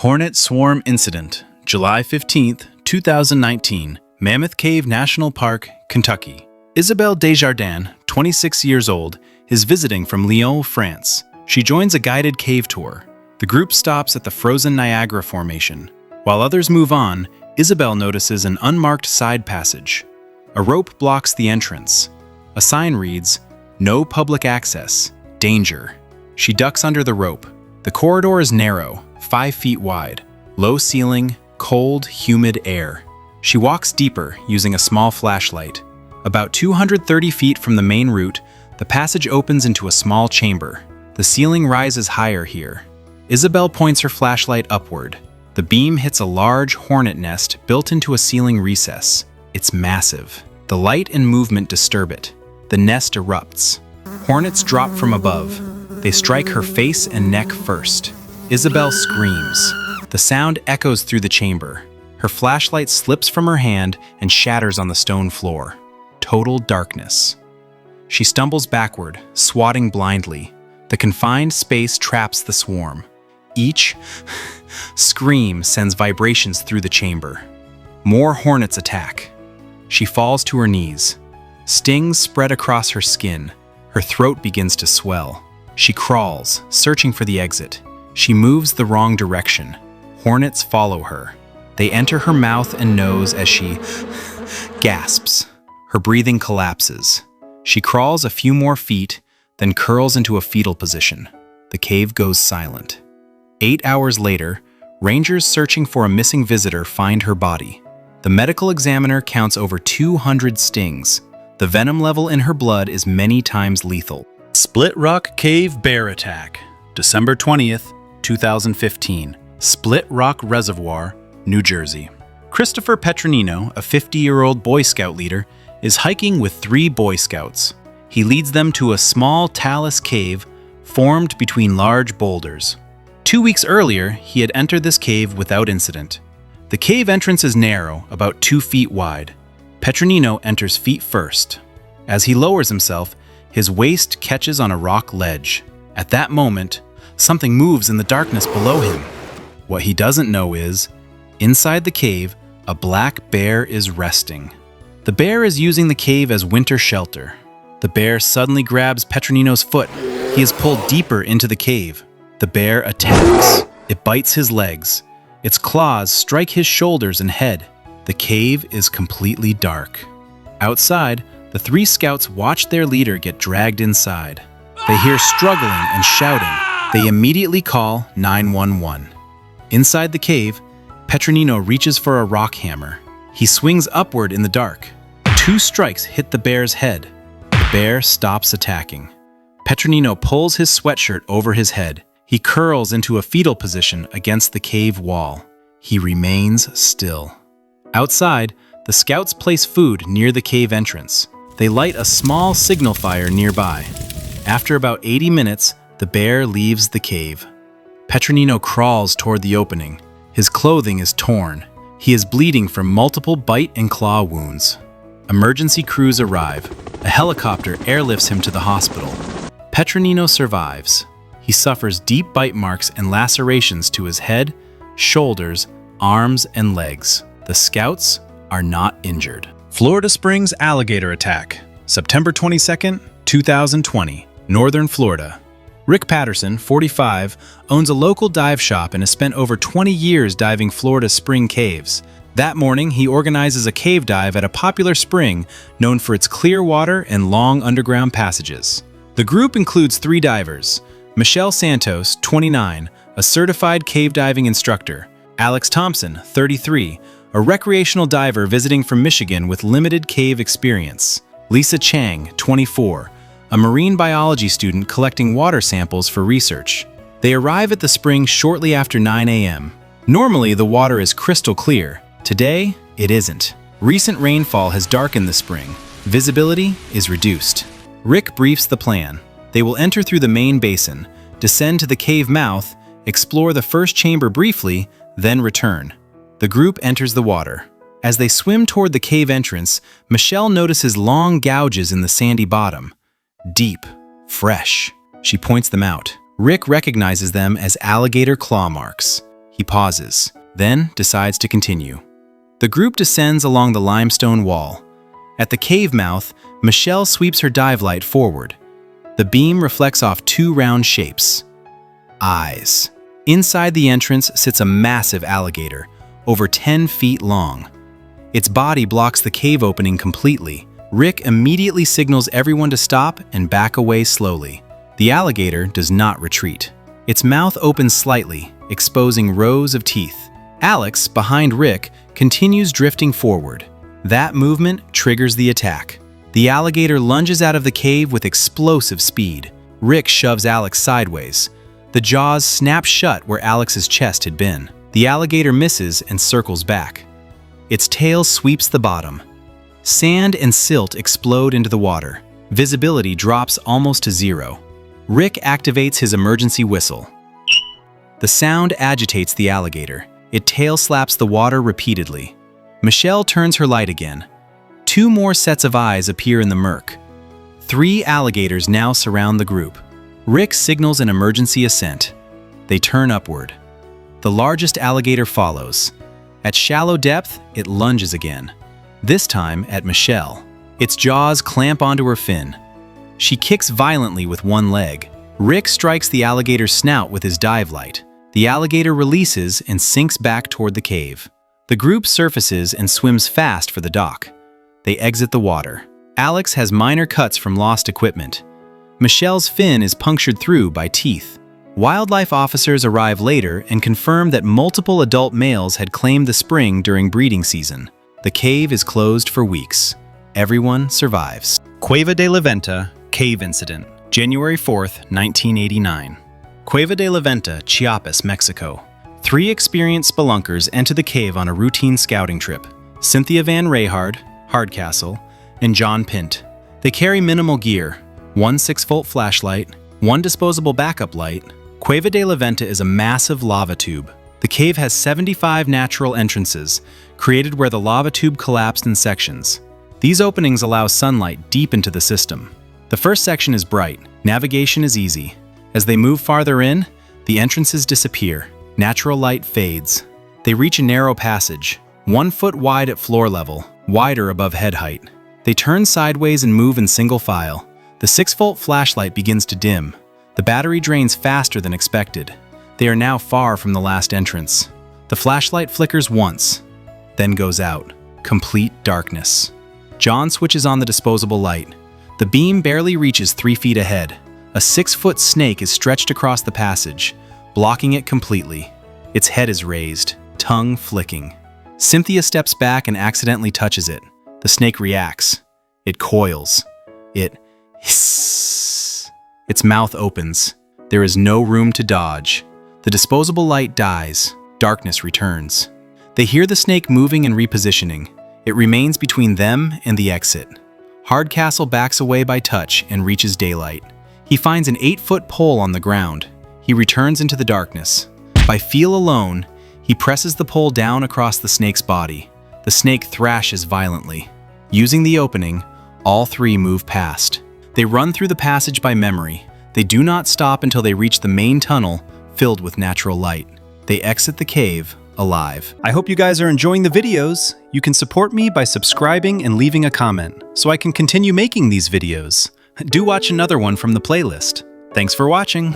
Hornet Swarm Incident, July 15, 2019, Mammoth Cave National Park, Kentucky. Isabelle Desjardins, 26 years old, is visiting from Lyon, France. She joins a guided cave tour. The group stops at the frozen Niagara Formation. While others move on, Isabelle notices an unmarked side passage. A rope blocks the entrance. A sign reads, "No public access. Danger." She ducks under the rope. The corridor is narrow, 5 feet wide. Low ceiling, cold, humid air. She walks deeper, using a small flashlight. About 230 feet from the main route, the passage opens into a small chamber. The ceiling rises higher here. Isabelle points her flashlight upward. The beam hits a large hornet nest built into a ceiling recess. It's massive. The light and movement disturb it. The nest erupts. Hornets drop from above. They strike her face and neck first. Isabelle screams. The sound echoes through the chamber. Her flashlight slips from her hand and shatters on the stone floor. Total darkness. She stumbles backward, swatting blindly. The confined space traps the swarm. Each scream sends vibrations through the chamber. More hornets attack. She falls to her knees. Stings spread across her skin. Her throat begins to swell. She crawls, searching for the exit. She moves the wrong direction. Hornets follow her. They enter her mouth and nose as she gasps. Her breathing collapses. She crawls a few more feet, then curls into a fetal position. The cave goes silent. 8 hours later, rangers searching for a missing visitor find her body. The medical examiner counts over 200 stings. The venom level in her blood is many times lethal. Split Rock Cave Bear Attack, December 20th, 2015. Split Rock Reservoir, New Jersey. Christopher Petronino, a 50-year-old Boy Scout leader, is hiking with 3 Boy Scouts. He leads them to a small talus cave formed between large boulders. 2 weeks earlier, he had entered this cave without incident. The cave entrance is narrow, about 2 feet wide. Petronino enters feet first. As he lowers himself, his waist catches on a rock ledge. At that moment, something moves in the darkness below him. What he doesn't know is, inside the cave, a black bear is resting. The bear is using the cave as winter shelter. The bear suddenly grabs Petronino's foot. He is pulled deeper into the cave. The bear attacks. It bites his legs. Its claws strike his shoulders and head. The cave is completely dark. Outside, the 3 scouts watch their leader get dragged inside. They hear struggling and shouting. They immediately call 911. Inside the cave, Petronino reaches for a rock hammer. He swings upward in the dark. 2 strikes hit the bear's head. The bear stops attacking. Petronino pulls his sweatshirt over his head. He curls into a fetal position against the cave wall. He remains still. Outside, the scouts place food near the cave entrance. They light a small signal fire nearby. After about 80 minutes, the bear leaves the cave. Petronino crawls toward the opening. His clothing is torn. He is bleeding from multiple bite and claw wounds. Emergency crews arrive. A helicopter airlifts him to the hospital. Petronino survives. He suffers deep bite marks and lacerations to his head, shoulders, arms, and legs. The scouts are not injured. Florida Springs Alligator Attack, September 22nd, 2020, Northern Florida. Rick Patterson, 45, owns a local dive shop and has spent over 20 years diving Florida's spring caves. That morning, he organizes a cave dive at a popular spring known for its clear water and long underground passages. The group includes 3 divers: Michelle Santos, 29, a certified cave diving instructor; Alex Thompson, 33, a recreational diver visiting from Michigan with limited cave experience; Lisa Chang, 24, a marine biology student collecting water samples for research. They arrive at the spring shortly after 9 a.m. Normally, the water is crystal clear. Today, it isn't. Recent rainfall has darkened the spring. Visibility is reduced. Rick briefs the plan. They will enter through the main basin, descend to the cave mouth, explore the first chamber briefly, then return. The group enters the water. As they swim toward the cave entrance, Michelle notices long gouges in the sandy bottom. Deep, fresh. She points them out. Rick recognizes them as alligator claw marks. He pauses, then decides to continue. The group descends along the limestone wall. At the cave mouth, Michelle sweeps her dive light forward. The beam reflects off two round shapes. Eyes. Inside the entrance sits a massive alligator, over 10 feet long. Its body blocks the cave opening completely. Rick immediately signals everyone to stop and back away slowly. The alligator does not retreat. Its mouth opens slightly, exposing rows of teeth. Alex, behind Rick, continues drifting forward. That movement triggers the attack. The alligator lunges out of the cave with explosive speed. Rick shoves Alex sideways. The jaws snap shut where Alex's chest had been. The alligator misses and circles back. Its tail sweeps the bottom. Sand and silt explode into the water. Visibility drops almost to zero. Rick activates his emergency whistle. The sound agitates the alligator. It tail slaps the water repeatedly. Michelle turns her light again. 2 more sets of eyes appear in the murk. 3 alligators now surround the group. Rick signals an emergency ascent. They turn upward. The largest alligator follows. At shallow depth, it lunges again. This time at Michelle. Its jaws clamp onto her fin. She kicks violently with one leg. Rick strikes the alligator's snout with his dive light. The alligator releases and sinks back toward the cave. The group surfaces and swims fast for the dock. They exit the water. Alex has minor cuts from lost equipment. Michelle's fin is punctured through by teeth. Wildlife officers arrive later and confirm that multiple adult males had claimed the spring during breeding season. The cave is closed for weeks. Everyone survives. Cueva de la Venta Cave Incident, January 4th, 1989. Cueva de la Venta, Chiapas, Mexico. 3 experienced spelunkers enter the cave on a routine scouting trip. Cynthia Van Rayhard, Hardcastle, and John Pint. They carry minimal gear, 1 6-volt flashlight, 1 disposable backup light. Cueva de la Venta is a massive lava tube. The cave has 75 natural entrances, created where the lava tube collapsed in sections. These openings allow sunlight deep into the system. The first section is bright. Navigation is easy. As they move farther in, the entrances disappear. Natural light fades. They reach a narrow passage, 1 foot wide at floor level, wider above head height. They turn sideways and move in single file. The 6-volt flashlight begins to dim. The battery drains faster than expected. They are now far from the last entrance. The flashlight flickers once, then goes out. Complete darkness. John switches on the disposable light. The beam barely reaches 3 feet ahead. A 6-foot snake is stretched across the passage, blocking it completely. Its head is raised, tongue flicking. Cynthia steps back and accidentally touches it. The snake reacts. It coils. It hisses. Its mouth opens. There is no room to dodge. The disposable light dies. Darkness returns. They hear the snake moving and repositioning. It remains between them and the exit. Hardcastle backs away by touch and reaches daylight. He finds an 8-foot pole on the ground. He returns into the darkness. By feel alone, he presses the pole down across the snake's body. The snake thrashes violently. Using the opening, all 3 move past. They run through the passage by memory. They do not stop until they reach the main tunnel filled with natural light. They exit the cave alive. I hope you guys are enjoying the videos. You can support me by subscribing and leaving a comment so I can continue making these videos. Do watch another one from the playlist. Thanks for watching.